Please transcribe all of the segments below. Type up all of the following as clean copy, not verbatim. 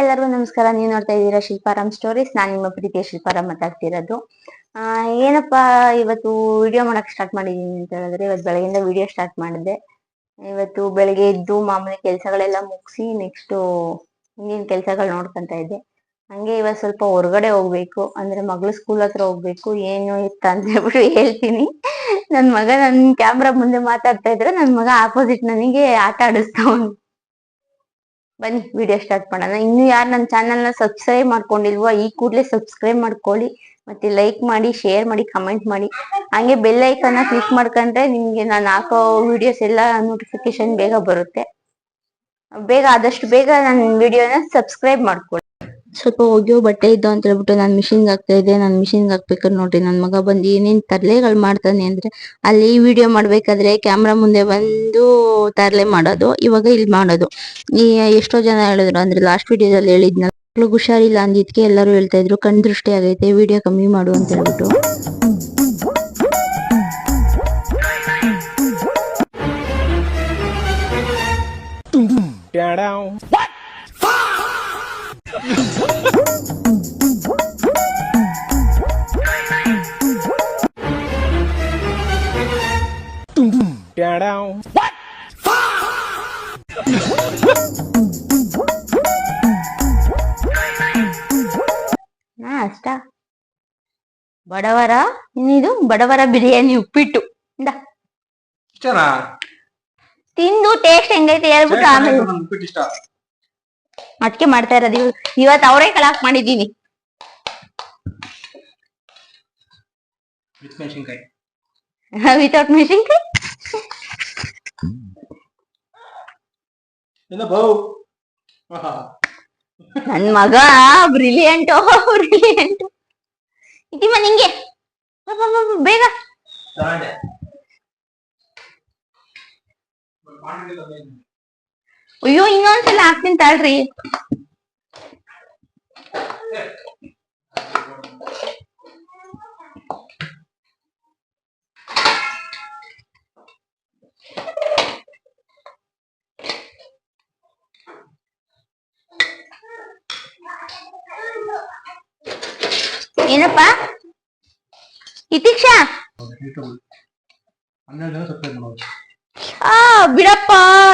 ಎಲ್ಲರಿಗೂ ನಮಸ್ಕಾರ. ನೀವು ನೋಡ್ತಾ ಇದ್ದೀರಾ ಶಿಲ್ಪಾರಾಮ್ ಸ್ಟೋರೀಸ್. ನಾನು ನಿಮ್ಮ ಪ್ರೀತಿಯ ಶಿಲ್ಪಾರಾಮ್ ಮಾತಾಡ್ತಿರೋದು. ಏನಪ್ಪಾ ಇವತ್ತು ವಿಡಿಯೋ ಮಾಡಕ್ ಸ್ಟಾರ್ಟ್ ಮಾಡಿದೀನಿ ಅಂತ ಹೇಳಿದ್ರೆ, ಇವತ್ತು ಬೆಳಗ್ಗೆಯಿಂದ ವಿಡಿಯೋ ಸ್ಟಾರ್ಟ್ ಮಾಡಿದೆ. ಇವತ್ತು ಬೆಳಗ್ಗೆ ಎದ್ದು ಮಾಮೂಲಿ ಕೆಲ್ಸಗಳೆಲ್ಲ ಮುಗಿಸಿ ನೆಕ್ಸ್ಟ್ ಇನ್ನೇನ್ ಕೆಲ್ಸಗಳು ನೋಡ್ಕೊಂತ ಇದ್ದೆ. ಹಂಗೆ ಇವತ್ತು ಸ್ವಲ್ಪ ಹೊರಗಡೆ ಹೋಗ್ಬೇಕು, ಅಂದ್ರೆ ಮಗಳು ಸ್ಕೂಲ್ ಹತ್ರ ಹೋಗ್ಬೇಕು. ಏನು ಇತ್ತ ಅಂತ ಹೇಳ್ಬಿಟ್ಟು ಹೇಳ್ತೀನಿ. ನನ್ ಮಗ ನನ್ ಕ್ಯಾಮ್ರಾ ಮುಂದೆ ಮಾತಾಡ್ತಾ ಇದ್ರೆ ನನ್ ಮಗ ಆಪೋಸಿಟ್ ನನಗೆ ಆಟ ಆಡಿಸ್ತಾವನು. ಬನ್ನಿ ವಿಡಿಯೋ ಸ್ಟಾರ್ಟ್ ಮಾಡೋಣ. ಇನ್ನು ಯಾರು ನನ್ನ ಚಾನೆಲ್ ನ ಸಬ್ಸ್ಕ್ರೈಬ್ ಮಾಡ್ಕೊಂಡಿಲ್ವೋ ಈ ಕೂಡಲೇ ಸಬ್ಸ್ಕ್ರೈಬ್ ಮಾಡ್ಕೊಳ್ಳಿ, ಮತ್ತೆ ಲೈಕ್ ಮಾಡಿ, ಶೇರ್ ಮಾಡಿ, ಕಮೆಂಟ್ ಮಾಡಿ. ಹಂಗೆ ಬೆಲ್ ಐಕನ್ ಕ್ಲಿಕ್ ಮಾಡ್ಕೊಂಡ್ರೆ ನಿಮ್ಗೆ ನಾನು ಹಾಕೋ ವಿಡಿಯೋಸ್ ಎಲ್ಲ ನೋಟಿಫಿಕೇಶನ್ ಬೇಗ ಬರುತ್ತೆ. ಆದಷ್ಟು ಬೇಗ ನನ್ನ ವಿಡಿಯೋನ ಸಬ್ಸ್ಕ್ರೈಬ್ ಮಾಡ್ಕೊಳ್ಳಿ. ಸ್ವಲ್ಪ ಒಗೆಯೋ ಬಟ್ಟೆ ಇದ್ದು ಅಂತ ಹೇಳ್ಬಿಟ್ಟು ನಾನು ಮಿಷಿನ್ಗೆ ಹಾಕ್ತಾ ಇದ್ದೆ. ನಾನು ಮಿಷಿನ್ಗೆ ಹಾಕ್ಬೇಕಾದ್ರೆ ನೋಡ್ರಿ ನನ್ನ ಮಗ ಬಂದು ಏನೇನ್ ತರ್ಲೆಗಳು ಮಾಡ್ತಾನೆ ಅಂದ್ರೆ, ಅಲ್ಲಿ ವಿಡಿಯೋ ಮಾಡ್ಬೇಕಾದ್ರೆ ಕ್ಯಾಮ್ರಾ ಮುಂದೆ ಬಂದು ತರ್ಲೆ ಮಾಡೋದು, ಇವಾಗ ಇಲ್ಲಿ ಮಾಡೋದು. ಈ ಎಷ್ಟೋ ಜನ ಹೇಳಿದ್ರು, ಅಂದ್ರೆ ಲಾಸ್ಟ್ ವಿಡಿಯೋದಲ್ಲಿ ಹೇಳಿದ್ನಲ್ಲ, ಮಕ್ಳಿಗೆ ಹುಷಾರಿಲ್ಲ ಅಂದಿದ್ಕೆ ಎಲ್ಲರೂ ಹೇಳ್ತಾ ಇದ್ರು ಕಣ್ ದೃಷ್ಟಿ ಆಗೈತೆ, ವಿಡಿಯೋ ಕಮ್ಮಿ ಮಾಡು ಅಂತ ಹೇಳ್ಬಿಟ್ಟು. ಅಷ್ಟ ಬಡವರ ಇನ್ನಿದು ಬಡವರ ಬಿರಿಯಾನಿ ಉಪ್ಪಿಟ್ಟು ತಿಂದು ಟೇಸ್ಟ್ ಹೆಂಗೈತೆ ಹೇಳ್ಬಿಟ್ಟು ಆಮೇಲೆ ಅದಕ್ಕೆ ಮಾಡ್ತಾ ಇರೋದು. ಇವತ್ತು ಅವರೇ ಕಳಾಕ್ ಮಾಡಿದೀನಿ ವಿತೌಟ್ ಮೆಣಸಿನ್ಕಾಯಿ. ನನ್ ಮಗ ಬ್ರಿಲಿಯಂಟ್ ಬ್ರಿಲಿಯಂಟ್. ಇದಿಮ್ಮ ನಿಂಗೆ ಬೇಗ. ಅಯ್ಯೋ ಇನ್ನೊಂದ್ಸಲ ಹಾಕ್ತೀನಿ ತಾಳ್ರಿ. ಏನಪ್ಪಾ ಇತೀಕ್ಷಾ? ಬಿಡಪ್ಪ,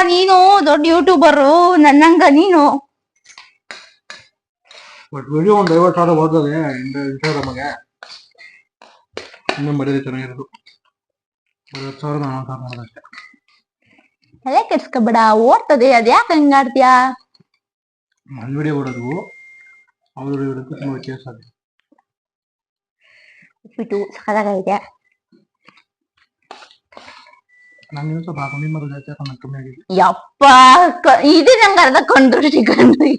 ನೀನು ದೊಡ್ಡ ಯೂಟ್ಯೂಬರು ನನ್ನಂಗ. ನೀನು ವಿಡಿಯೋ ಒಂದು 50,000 ಹೋದ್ರೆ ಇನ್ಸ್ಟಾಗ್ರಾಮ್ಗೆ ಇನ್ನೂ ಮರ್ಯಾದೆ ಚೆನ್ನಾಗಿರೋದು 50,000 ತಲೆ ಕೆಡ್ಸ್ಕೊಬೇಡ, ಓಡ್ತದೆ. ಅದ್ಯಾಕೆ ಹಂಗಾಡ್ತೀಯಾ? ನನ್ನ ವಿಡಿಯೋ ಓಡೋದು ಅವ್ರ ವಿಡಿಯೋ ತುಂಬಾ ವ್ಯತ್ಯಾಸ ಇದೆ. ಉಪ್ಪಿಟ್ಟು ಸಖತ್ತಾಗೈತೆ. ಯಪ್ಪ ಇದು ನಂಗೆ ಅರ್ಧ ಕೊಂಡ್ರು ಕಂಡ್ರಿ.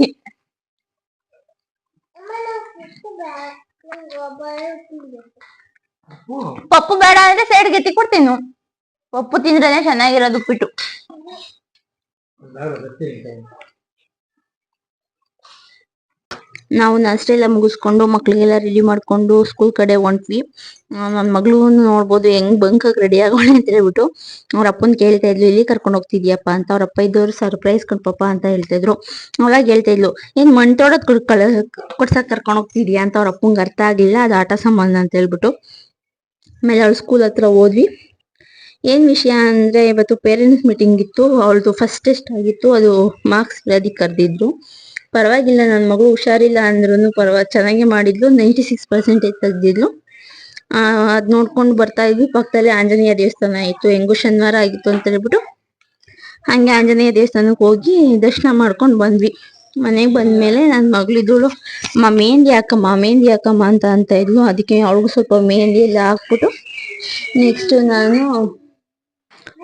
ಪಪ್ಪು ಬೇಡ ಅಂದ್ರೆ ಸೈಡ್ಗೆ ಎತ್ತಿ ಕೊಡ್ತೀನಿ. ಪಪ್ಪು ತಿಂದ್ರೇನೆ ಚೆನ್ನಾಗಿರೋದು ಉಪ್ಪಿಟ್ಟು. ನಾವು ನಾಷ್ಟ ಎಲ್ಲ ಮುಗಿಸ್ಕೊಂಡು ಮಕ್ಳಿಗೆಲ್ಲ ರೆಡಿ ಮಾಡ್ಕೊಂಡು ಸ್ಕೂಲ್ ಕಡೆ ಹೊಂಟ್ವಿ. ನನ್ ಮಗಳು ನೋಡ್ಬೋದು ಹೆಂಗ್ ಬಂಕಾಗ್ ರೆಡಿ ಆಗೋಳೆ ಅಂತ ಹೇಳ್ಬಿಟ್ಟು ಅವ್ರ ಅಪ್ಪನ್ ಕೇಳ್ತಾ ಇದ್ಲು, ಇಲ್ಲಿ ಕರ್ಕೊಂಡ್ ಹೋಗ್ತಿದ್ಯಪ್ಪ ಅಂತ. ಅವ್ರ ಅಪ್ಪ ಇದ್ದವ್ರು ಸರ್ಪ್ರೈಸ್ ಕಣ್ಪಪ್ಪ ಅಂತ ಹೇಳ್ತಾ ಇದ್ರು. ಅವಾಗ ಹೇಳ್ತಾ ಇದ್ಲು, ಏನ್ ಮಣ್ತೋಡದ್ ಕೊಡ್ಸಕ್ ಕರ್ಕೊಂಡ್ ಹೋಗ್ತಿದ್ಯಾ ಅಂತ. ಅವ್ರ ಅಪ್ಪಂಗೆ ಅರ್ಥ ಆಗ್ಲಿಲ್ಲ, ಅದು ಆಟ ಸಾಮಾನು ಅಂತ ಹೇಳ್ಬಿಟ್ಟು. ಆಮೇಲೆ ಅವಳು ಸ್ಕೂಲ್ ಹತ್ರ ಹೋದ್ವಿ. ಏನ್ ವಿಷಯ ಅಂದ್ರೆ, ಇವತ್ತು ಪೇರೆಂಟ್ಸ್ ಮೀಟಿಂಗ್ ಇತ್ತು. ಅವಳದು ಫಸ್ಟ್ ಟೆಸ್ಟ್ ಆಗಿತ್ತು, ಅದು ಮಾರ್ಕ್ಸ್ ಬರೋದಿಕ್ ಕರ್ದಿದ್ರು. ಪರವಾಗಿಲ್ಲ, ನನ್ನ ಮಗಳು ಹುಷಾರಿಲ್ಲ ಅಂದ್ರೂ ಚೆನ್ನಾಗಿ ಮಾಡಿದ್ಲು. 96% ತೆಗ್ದಿದ್ಲು. ಅದ್ ನೋಡ್ಕೊಂಡು ಬರ್ತಾ ಇದ್ವಿ. ಪಕ್ಕದಲ್ಲಿ ಆಂಜನೇಯ ದೇವಸ್ಥಾನ ಇತ್ತು, ಹೆಂಗು ಶನಿವಾರ ಆಗಿತ್ತು ಅಂತ ಹೇಳ್ಬಿಟ್ಟು ಹಂಗೆ ಆಂಜನೇಯ ದೇವಸ್ಥಾನಕ್ಕೆ ಹೋಗಿ ದರ್ಶನ ಮಾಡ್ಕೊಂಡು ಬಂದ್ವಿ. ಮನೆಗೆ ಬಂದ್ಮೇಲೆ ನನ್ನ ಮಗಳಿದ್ದಳು, ಮೆಹಂದಿ ಹಾಕಮ್ಮ ಅಂತ ಇದ್ಲು. ಅದಕ್ಕೆ ಅವಳಿಗೂ ಸ್ವಲ್ಪ ಮೆಹಂದಿ ಎಲ್ಲ ಹಾಕ್ಬಿಟ್ಟು ನೆಕ್ಸ್ಟ್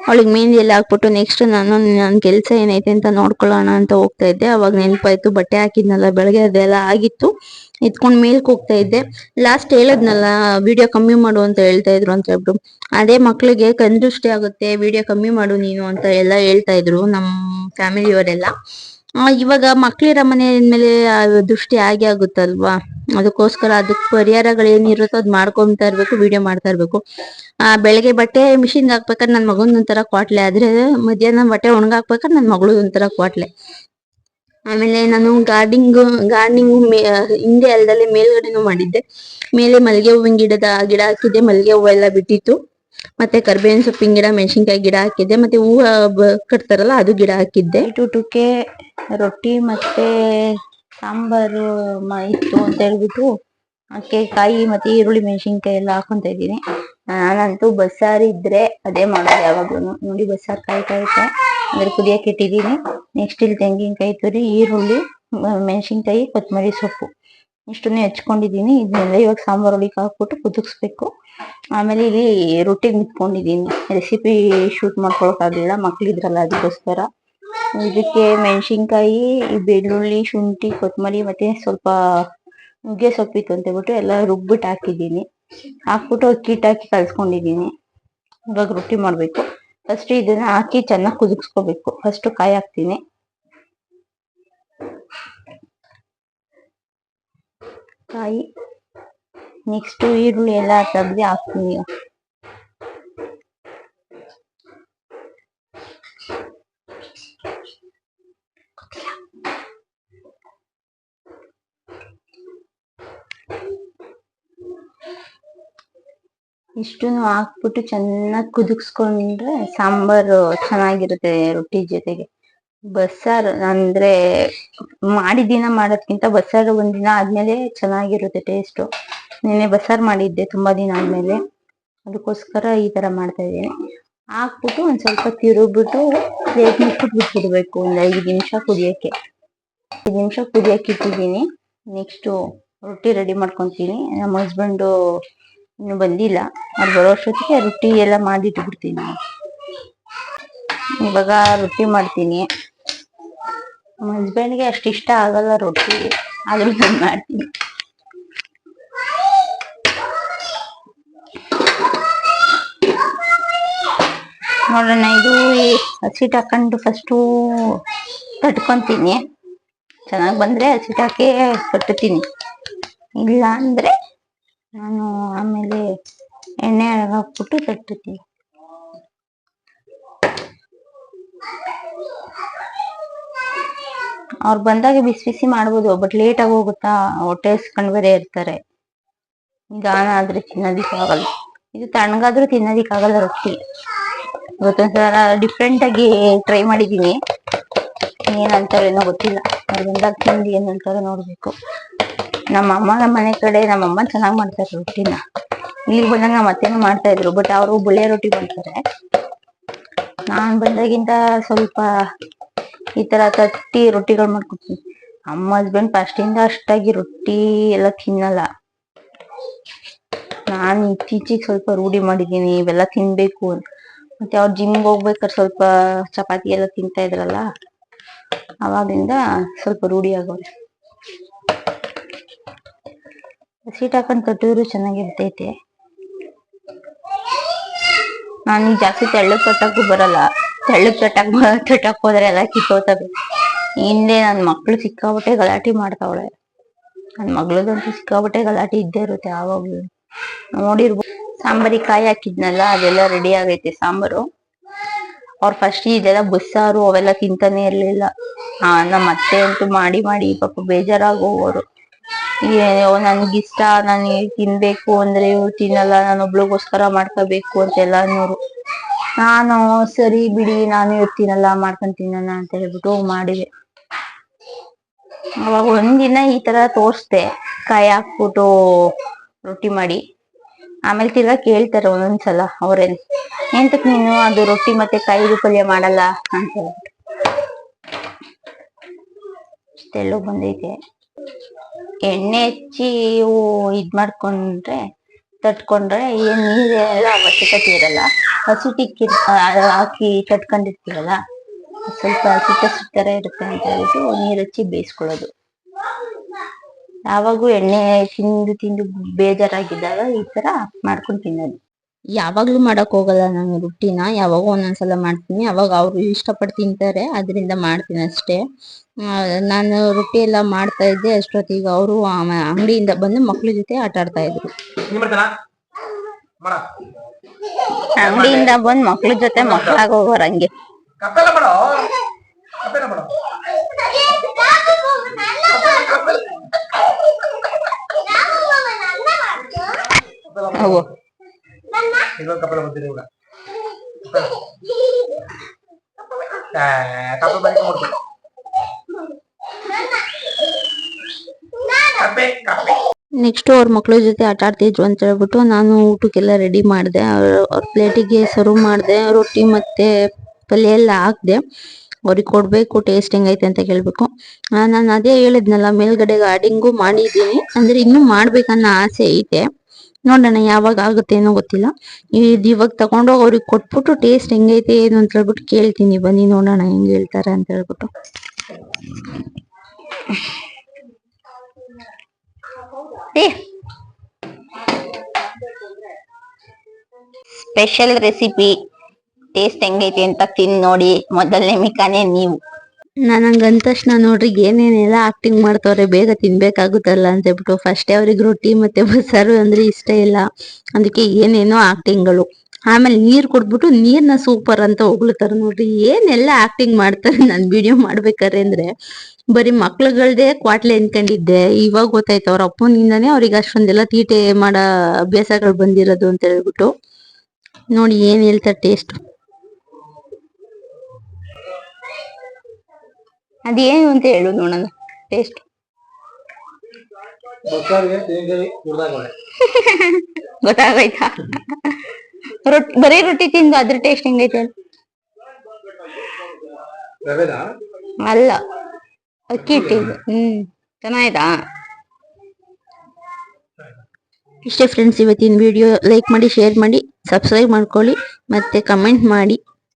ಅವಳಿಗೆ ಮೆಹಂದಿ ಎಲ್ಲ ಹಾಕ್ಬಿಟ್ಟು ನೆಕ್ಸ್ಟ್ ನನ್ನ ಕೆಲಸ ಏನೈತೆ ಅಂತ ನೋಡ್ಕೊಳ್ಳೋಣ ಅಂತ ಹೋಗ್ತಾ ಇದ್ದೆ. ಅವಾಗ ನೆನಪಾಯ್ತು, ಬಟ್ಟೆ ಹಾಕಿದ್ನಲ್ಲ ಬೆಳಗ್ಗೆ, ಅದೆಲ್ಲ ಆಗಿತ್ತು. ಎತ್ಕೊಂಡ್ ಮೇಲ್ಕ್ ಹೋಗ್ತಾ ಇದ್ದೆ. ಲಾಸ್ಟ್ ಹೇಳದ್ನಲ್ಲ ವಿಡಿಯೋ ಕಮ್ಮಿ ಮಾಡು ಅಂತ ಹೇಳ್ತಾ ಇದ್ರು ಅಂತ ಹೇಳ್ಬಿಟ್ಟು, ಅದೇ ಮಕ್ಳಿಗೆ ಕಣ್ದೃಷ್ಟಿ ಆಗುತ್ತೆ, ವಿಡಿಯೋ ಕಮ್ಮಿ ಮಾಡು ನೀನು ಅಂತ ಎಲ್ಲ ಹೇಳ್ತಾ ಇದ್ರು ನಮ್ ಫ್ಯಾಮಿಲಿಯವರೆಲ್ಲ. ಇವಾಗ ಮಕ್ಳಿರೋ ಮನೆ ಮೇಲೆ ದೃಷ್ಟಿ ಆಗೇ ಆಗುತ್ತಲ್ವಾ, ಅದಕ್ಕೋಸ್ಕರ ಅದಕ್ಕೆ ಪರಿಹಾರಗಳೇನಿರುತ್ತೋ ಅದ್ ಮಾಡ್ಕೊಂತಾ ಇರ್ಬೇಕು, ವಿಡಿಯೋ ಮಾಡ್ತಾ ಇರ್ಬೇಕು. ಬೆಳಗ್ಗೆ ಬಟ್ಟೆ ಮಿಷಿನ್ ಹಾಕ್ಬೇಕಾದ್ರೆ ನನ್ ಮಗನ್ ಒಂಥರ ಕ್ವಾಟ್ಲೆ, ಆದ್ರೆ ಮಧ್ಯಾಹ್ನ ಬಟ್ಟೆ ಒಣಗಾಕ್ಬೇಕಾದ್ರೆ ನನ್ ಮಗಳು ಒಂಥರ ಕ್ವಾಟ್ಲೆ. ಆಮೇಲೆ ನಾನು ಗಾರ್ಡನಿಂಗ್ ಹಿಂದೆ ಅಲ್ದಲ್ಲೇ ಮೇಲ್ಗಡೆನೂ ಮಾಡಿದ್ದೆ. ಮೇಲೆ ಮಲ್ಲಿಗೆ ಹೂವಿನ ಗಿಡ ಹಾಕಿದ್ದೆ, ಮಲ್ಲಿಗೆ ಹೂವೆಲ್ಲ ಬಿಟ್ಟಿತ್ತು. ಮತ್ತೆ ಕರ್ಬೇವಿನ ಸೊಪ್ಪಿನ ಗಿಡ, ಮೆಣಸಿನ್ಕಾಯಿ ಗಿಡ ಹಾಕಿದ್ದೆ, ಮತ್ತೆ ಹೂವು ಕಟ್ತಾರಲ್ಲ ಅದು ಗಿಡ ಹಾಕಿದ್ದೆ. ಊಟಕ್ಕೆ ರೊಟ್ಟಿ ಮತ್ತೆ ಸಾಂಬಾರು ಇತ್ತು ಅಂತ ಹೇಳ್ಬಿಟ್ಟು ಅದಕ್ಕೆ ಕಾಯಿ ಮತ್ತೆ ಈರುಳ್ಳಿ ಮೆಣಸಿನ್ಕಾಯಿ ಎಲ್ಲ ಹಾಕೊಂತ ಇದ್ದೀನಿ. ನಾನಂತೂ ಬಸ್ಸಾರು ಇದ್ರೆ ಅದೇ ಮಾಡೋದು ಯಾವಾಗ್ಲೂ. ನೋಡಿ ಬಸ್ಸಾರು ಕಾಯ್ತಾ ಅದ್ರ ಕುದಿಯಕ್ಕೆ ಇಟ್ಟಿದ್ದೀನಿ. ನೆಕ್ಸ್ಟ್ ಇಲ್ಲಿ ತೆಂಗಿನಕಾಯಿ ತುರಿ, ಈರುಳ್ಳಿ, ಮೆಣಸಿನ್ಕಾಯಿ, ಕೊತ್ತಂಬರಿ ಸೊಪ್ಪು ಇಷ್ಟನ್ನೇ ಹೆಚ್ಕೊಂಡಿದ್ದೀನಿ. ಇದನ್ನೆಲ್ಲ ಇವಾಗ ಸಾಂಬಾರು ಒಳಗೆ ಹಾಕ್ಬಿಟ್ಟು ಕುದಿಸ್ಬೇಕು. ಆಮೇಲೆ ಇಲ್ಲಿ ರೊಟ್ಟಿ ನಿಂತ್ಕೊಂಡಿದ್ದೀನಿ. ರೆಸಿಪಿ ಶೂಟ್ ಮಾಡ್ಕೊಳಕ್ಕಾಗಲಿಲ್ಲ, ಮಕ್ಳಿದ್ರಲ್ಲ ಅದಕ್ಕೋಸ್ಕರ. ಇದಕ್ಕೆ ಮೆಣಸಿನ್ಕಾಯಿ, ಬೆಳ್ಳುಳ್ಳಿ, ಶುಂಠಿ, ಕೊತ್ತಂಬರಿ ಮತ್ತೆ ಸ್ವಲ್ಪ ನುಗ್ಗೆ ಸೊಪ್ಪಿತ್ತು ಅಂತ ಹೇಳ್ಬಿಟ್ಟು ಎಲ್ಲ ರುಬ್ಬಿಟ್ಟು ಹಾಕಿದ್ದೀನಿ. ಹಾಕ್ಬಿಟ್ಟು ಅಕ್ಕಿ ಹಿಟ್ಟು ಹಾಕಿ ಕಲ್ಸ್ಕೊಂಡಿದ್ದೀನಿ. ಇವಾಗ ರೊಟ್ಟಿ ಮಾಡ್ಬೇಕು. ಫಸ್ಟ್ ಇದನ್ನ ಹಾಕಿ ಚೆನ್ನಾಗಿ ಕುದಿಸ್ಕೋಬೇಕು. ಫಸ್ಟ್ ಕಾಯಿ ಹಾಕ್ತೀನಿ. ಕಾಯಿ ನೆಕ್ಸ್ಟ್ ಈರುಳ್ಳಿ ಎಲ್ಲ ತೆಗ್ದು ಹಾಕ್ತೀನಿ. ಇಷ್ಟನ್ನು ಹಾಕ್ಬಿಟ್ಟು ಚೆನ್ನಾಗಿ ಕುದಿಸ್ಕೊಂಡ್ರೆ ಸಾಂಬಾರು ಚೆನ್ನಾಗಿರುತ್ತೆ ರೊಟ್ಟಿ ಜೊತೆಗೆ. ಬಸ್ಸಾರು ಅಂದ್ರೆ ಮಾಡಿದಿನ ಮಾಡೋದ್ಕಿಂತ ಬಸ್ಸಾರು ಒಂದಿನ ಆದ್ಮೇಲೆ ಚೆನ್ನಾಗಿರುತ್ತೆ ಟೇಸ್ಟು. ನೆನ್ನೆ ಬಸ್ಸಾರು ಮಾಡಿದ್ದೆ ತುಂಬಾ ದಿನ ಆದ್ಮೇಲೆ, ಅದಕ್ಕೋಸ್ಕರ ಈ ತರ ಮಾಡ್ತಾ ಇದ್ದೀನಿ. ಹಾಕ್ಬಿಟ್ಟು ಒಂದ್ ಸ್ವಲ್ಪ ತಿರುಗ್ಬಿಟ್ಟು ಪ್ಲೇಟ್ ಮುಚ್ಬಿಟ್ಟು ಬಿಟ್ಬಿಡ್ಬೇಕು. ಒಂದ್ 5 ನಿಮಿಷ ಕುದಿಯಕ್ಕೆ. 5 ನಿಮಿಷ ಕುದಿಯಕ್ಕೆ ಇಟ್ಟಿದ್ದೀನಿ. ನೆಕ್ಸ್ಟ್ ರೊಟ್ಟಿ ರೆಡಿ ಮಾಡ್ಕೊಂತೀನಿ. ನಮ್ಮ ಹಸ್ಬೆಂಡು ಇನ್ನು ಬಂದಿಲ್ಲ, ಅವ್ರು ಬರೋ ಅಷ್ಟೊತ್ತಿಗೆ ರೊಟ್ಟಿ ಎಲ್ಲ ಮಾಡಿಟ್ಬಿಡ್ತೀನಿ. ಇವಾಗ ರೊಟ್ಟಿ ಮಾಡ್ತೀನಿ. ನಮ್ಮ ಹಸ್ಬೆಂಡ್ಗೆ ಅಷ್ಟು ಇಷ್ಟ ಆಗಲ್ಲ ರೊಟ್ಟಿ, ಆದ್ರೂ ನಾನು ಮಾಡ್ತೀನಿ. ನೋಡೋಣ, ಇದು ಹಸಿಟ್ಟು ಹಾಕೊಂಡು ಫಸ್ಟು ತಟ್ಕೊಂತೀನಿ. ಚೆನ್ನಾಗಿ ಬಂದ್ರೆ ಹಸಿಟ್ಟು ಹಾಕಿ ಕಟ್ಟುತ್ತೀನಿ. ಇಲ್ಲ ಅಂದ್ರೆ ನಾನು ಆಮೇಲೆ ಎಣ್ಣೆ ಹಾಕ್ಬಿಟ್ಟು ತಟ್ಟುತ್ತೀನಿ. ಅವ್ರು ಬಂದಾಗ ಬಿಸಿ ಬಿಸಿ ಮಾಡ್ಬೋದು, ಬಟ್ ಲೇಟ್ ಆಗಿ ಹೋಗುತ್ತಾ, ಹೊಟ್ಟೆ ಹಸ್ಕೊಂಡ್ ಬೇರೆ ಇರ್ತಾರೆ. ನಿಧಾನ ಆದ್ರೆ ತಿನ್ನೋದಿಕ್ಕಾಗಲ್ಲ. ಇದು ತಣ್ಣಗಾದ್ರೂ ತಿನ್ನೋದಿಕ್ಕಾಗಲ್ಲ ರೊಟ್ಟಿ. ಇವತ್ತೊಂದ್ಸಲ ಡಿಫ್ರೆಂಟ್ ಆಗಿ ಟ್ರೈ ಮಾಡಿದೀನಿ. ಏನಂತಾರೇನೋ ಗೊತ್ತಿಲ್ಲ. ಅವ್ರು ಬಂದಾಗ ತಿಂದು ಏನಂತಾರೋ ನೋಡ್ಬೇಕು. ನಮ್ಮ ಮನೆ ಕಡೆ ನಮ್ಮಮ್ಮ ಚೆನ್ನಾಗ್ ಮಾಡ್ತಾರೆ ರೊಟ್ಟಿನ. ಇಲ್ಲಿಗೆ ಬಂದಾಗ ನಮ್ಮ ಅತ್ತೆನೂ ಮಾಡ್ತಾ ಇದ್ರು, ಬಟ್ ಅವರು ಬುಳೆ ರೊಟ್ಟಿ ಮಾಡ್ತಾರೆ. ನಾನ್ ಬಂದಾಗಿಂದ ಸ್ವಲ್ಪ ಈ ತರ ತಟ್ಟಿ ರೊಟ್ಟಿಗಳು ಮಾಡ್ಕೊಡ್ತೀನಿ. ನಮ್ಮ ಹಸ್ಬೆಂಡ್ ಫಸ್ಟಿಂದ ಅಷ್ಟಾಗಿ ರೊಟ್ಟಿ ಎಲ್ಲ ತಿನ್ನಲ್ಲ. ನಾನ್ ಇತ್ತೀಚಿಗೆ ಸ್ವಲ್ಪ ರೂಢಿ ಮಾಡಿದೀನಿ ಇವೆಲ್ಲ ತಿನ್ಬೇಕು ಅಂತ. ಮತ್ತೆ ಅವ್ರು ಜಿಮ್ಗೆ ಹೋಗ್ಬೇಕಾದ್ರೆ ಸ್ವಲ್ಪ ಚಪಾತಿ ಎಲ್ಲ ತಿಂತಾ ಇದ್ರಲ್ಲ, ಅವಾಗಿಂದ ಸ್ವಲ್ಪ ರೂಢಿ ಆಗೋರೆ. ಹಸಿಟ್ಟು ಹಾಕೊಂಡ್ ತಟ್ಟಿದ್ರು ಚೆನ್ನಾಗಿರ್ತೈತೆ. ನಾನೀಗ ಜಾಸ್ತಿ ತೆಳ್ಳಗ್ ತಟ್ಟಕ್ಕೂ ಬರಲ್ಲ. ತೆಳ್ಳಗ್ ತಟ್ಟಕ್ ಹೋದ್ರೆ ಎಲ್ಲ ಕಿತ್ತೋತವೆ. ಹಿಂದೆ ನನ್ ಮಕ್ಳು ಸಿಕ್ಕಾಬಟ್ಟೆ ಗಲಾಟೆ ಮಾಡ್ತಾವಳೆ. ನನ್ ಮಗಳದಂತೂ ಸಿಕ್ಕಾಬಟ್ಟೆ ಗಲಾಟೆ ಇದ್ದೇ ಇರುತ್ತೆ ಯಾವಾಗ್ಲೂ. ನೋಡಿರ್ಬೋದು. ಸಾಂಬಾರಿಗೆ ಕಾಯಿ ಹಾಕಿದ್ನಲ್ಲ, ಅದೆಲ್ಲ ರೆಡಿ ಆಗೈತೆ ಸಾಂಬಾರು. ಅವ್ರು ಫಸ್ಟ್ ಇದೆಲ್ಲ ಬಸ್ಸಾರು ಅವೆಲ್ಲ ತಿಂತಾನೆ ಇರ್ಲಿಲ್ಲ. ನಮ್ಮ ಅತ್ತೆ ಅಂತೂ ಮಾಡಿ ಮಾಡಿ ಪಾಪ ಬೇಜಾರಾಗೋರು. ನನ್ಗಿಷ್ಟ, ನಾನು ತಿನ್ಬೇಕು ಅಂದ್ರೆ ಇವ್ರು ತಿನ್ನಲ್ಲ, ನಾನು ಒಬ್ಳಿಗೋಸ್ಕರ ಮಾಡ್ಕೋಬೇಕು ಅಂತೆಲ್ಲ ಅನ್ನೋರು. ನಾನು ಸರಿ ಬಿಡಿ, ನಾನು ಇರ್ತೀನಲ್ಲ ಮಾಡ್ಕೊಂಡ್ ತಿನ್ನೋಣ ಅಂತ ಹೇಳ್ಬಿಟ್ಟು ಮಾಡಿದೆ. ಅವಾಗ ಒಂದಿನ ಈ ತರ ತೋರ್ಸ್ದೆ, ಕಾಯಿ ಹಾಕ್ಬಿಟ್ಟು ರೊಟ್ಟಿ ಮಾಡಿ. ಆಮೇಲೆ ತಿರ್ಗಾ ಕೇಳ್ತಾರೆ ಒಂದೊಂದ್ಸಲ ಅವ್ರೇನ್, ಎಂತಕ್ ನೀನು ಅದು ರೊಟ್ಟಿ ಮತ್ತೆ ಕಾಯಿದು ಪಲ್ಯ ಮಾಡಲ್ಲ ಅಂತ ಹೇಳ್ಬಿಟ್ಟು. ತೆಳ್ಳು ಬಂದೈತೆ. ಎಣ್ಣೆ ಹಚ್ಚಿ ಇದ್ ಮಾಡ್ಕೊಂಡ್ರೆ ತಟ್ಕೊಂಡ್ರೆ ಏನ್ ನೀರೆಲ್ಲ ಅವಶ್ಯಕತೆ ಇರಲ್ಲ. ಹಸಿಟ್ಟಿಕ್ಕಿ ಹಾಕಿ ತಟ್ಕೊಂಡಿರ್ತೀವಲ್ಲ, ಸ್ವಲ್ಪ ಹಸಿ ತರ ಇರುತ್ತೆ ಅಂತ ಹೇಳ್ಬಿಟ್ಟು ನೀರ್ ಹಚ್ಚಿ ಬೇಯಿಸ್ಕೊಳ್ಳೋದು. ಯಾವಾಗೂ ಎಣ್ಣೆ ತಿಂದು ಬೇಜಾರಾಗಿದ್ದಾಗ ಈ ತರ ಮಾಡ್ಕೊಂಡು ತಿನ್ನೋದು. ಯಾವಾಗ್ಲೂ ಮಾಡಕ್ ಹೋಗಲ್ಲ ನಾನು ರೊಟ್ಟಿನ, ಯಾವಾಗೋ ಒಂದೊಂದ್ಸಲ ಮಾಡ್ತೀನಿ. ಅವಾಗ ಅವ್ರು ಇಷ್ಟಪಟ್ಟು ತಿಂತಾರೆ, ಅದರಿಂದ ಮಾಡ್ತೀನಿ ಅಷ್ಟೇ. ನಾನು ರೊಟ್ಟಿ ಎಲ್ಲ ಮಾಡ್ತಾ ಇದ್ದೆ ಅಷ್ಟೊತ್ತಿಗೆ ಅವರು ಅಂಗಡಿಯಿಂದ ಬಂದು ಮಕ್ಳ ಜೊತೆ ಆಟ ಆಡ್ತಾ ಇದ್ರು. ಅಂಗಡಿಯಿಂದ ಬಂದ್ ಮಕ್ಳ ಜೊತೆ ಮಕ್ಳಾಗ ಹೋಗೋರ್ ಹಂಗೆ. ನೆಕ್ಸ್ಟ್ ಅವ್ರ ಮಕ್ಳ ಜೊತೆ ಆಟ ಆಡ್ತಿದ್ರು ಅಂತ ಹೇಳ್ಬಿಟ್ಟು ನಾನು ಊಟಕ್ಕೆಲ್ಲ ರೆಡಿ ಮಾಡಿದೆ. ಅವ್ರ ಪ್ಲೇಟಿಗೆ ಸರ್ವ್ ಮಾಡಿದೆ, ರೊಟ್ಟಿ ಮತ್ತೆ ಪಲ್ಯ ಎಲ್ಲ ಹಾಕ್ದೆ. ಅವ್ರಿಗೆ ಕೊಡ್ಬೇಕು, ಟೇಸ್ಟ್ ಹೆಂಗೈತೆ ಅಂತ ಕೇಳ್ಬೇಕು. ನಾನು ಅದೇ ಹೇಳಿದ್ನಲ್ಲ, ಮೇಲ್ಗಡೆ ಗಾರ್ಡಿಂಗು ಮಾಡಿದ್ದೀನಿ, ಅಂದ್ರೆ ಇನ್ನೂ ಮಾಡ್ಬೇಕನ್ನೋ ಆಸೆ ಐತೆ. ನೋಡೋಣ ಯಾವಾಗ ಆಗುತ್ತೆ ಏನೋ ಗೊತ್ತಿಲ್ಲ. ಇದು ಇವಾಗ ತಗೊಂಡೋಗಿ ಅವ್ರಿಗೆ ಕೊಟ್ಬಿಟ್ಟು ಟೇಸ್ಟ್ ಹೆಂಗೈತೆ ಏನು ಅಂತ ಹೇಳ್ಬಿಟ್ಟು ಕೇಳ್ತೀನಿ, ಬನ್ನಿ ನೋಡೋಣ ಹೆಂಗ್ ಹೇಳ್ತಾರೆ ಅಂತ ಹೇಳ್ಬಿಟ್ಟು. ಸ್ಪೆಷಲ್ ರೆಸಿಪಿ ಟೇಸ್ಟ್ ಹೆಂಗೈತಿ ಅಂತ ತಿಂದು ನೋಡಿ. ಮೊದಲನೇ ಮಿಕಾನೆ ನೀವು. ನನಗೆ ಅಂದ ತಕ್ಷಣ ನೋಡ್ರಿ ಏನೇನೆಲ್ಲ ಆಕ್ಟಿಂಗ್ ಮಾಡ್ತವ್ರೆ, ಬೇಗ ತಿನ್ಬೇಕಾಗುತ್ತಲ್ಲ ಅಂತ ಹೇಳ್ಬಿಟ್ಟು. ಫಸ್ಟೇ ಅವ್ರಿಗೆ ರೊಟ್ಟಿ ಮತ್ತೆ ಬಸ್ಸಾರು ಅಂದ್ರೆ ಇಷ್ಟ ಇಲ್ಲ, ಅದಕ್ಕೆ ಏನೇನೋ ಆಕ್ಟಿಂಗ್ಗಳು. ಆಮೇಲೆ ನೀರ್ ಕೊಡ್ಬಿಟ್ಟು ನೀರ್ನ ಸೂಪರ್ ಅಂತ ಹೊಗಳ್ತಾರೆ. ನೋಡ್ರಿ ಏನೆಲ್ಲ ಆಕ್ಟಿಂಗ್ ಮಾಡ್ತಾರೆ. ನಾನು ವಿಡಿಯೋ ಮಾಡ್ಬೇಕಾರೆ ಅಂದ್ರೆ ಬರೀ ಮಕ್ಳುಗಳ್ದೇ ಕ್ವಾಟ್ಲೆ ಅನ್ಕೊಂಡಿದ್ದೆ. ಇವಾಗ ಗೊತ್ತಾಯ್ತು ಅವ್ರ ಅಪ್ಪನಿಂದಾನೇ ಅವ್ರಿಗೆ ಅಷ್ಟೊಂದೆಲ್ಲ ತೀಟೆ ಮಾಡೋ ಅಭ್ಯಾಸಗಳು ಬಂದಿರೋದು ಅಂತ ಹೇಳ್ಬಿಟ್ಟು. ನೋಡಿ ಏನ್ ಹೇಳ್ತಾರೆ ಟೇಸ್ಟ್. ಅದೇನು ಅಂತ ಹೇಳು ನೋಡೋಣ ಟೇಸ್ಟ್. ಗೊತ್ತಾಗೈತಾ? ಬರೀ ರೊಟ್ಟಿ ತಿಂದು ಅದ್ರ ಟೇಸ್ಟ್ ಹೆಂಗೈತೆ? ಅಲ್ಲ, ಅಕ್ಕಿ ಹಿಟ್ಟಿದ್ದು. ಚೆನ್ನಾಯ್ತಾ? ಇಷ್ಟೇ ಫ್ರೆಂಡ್ಸ್ ಇವತ್ತಿನ ವಿಡಿಯೋ. ಲೈಕ್ ಮಾಡಿ, ಶೇರ್ ಮಾಡಿ, ಸಬ್ಸ್ಕ್ರೈಬ್ ಮಾಡ್ಕೊಳ್ಳಿ, ಮತ್ತೆ ಕಮೆಂಟ್ ಮಾಡಿ.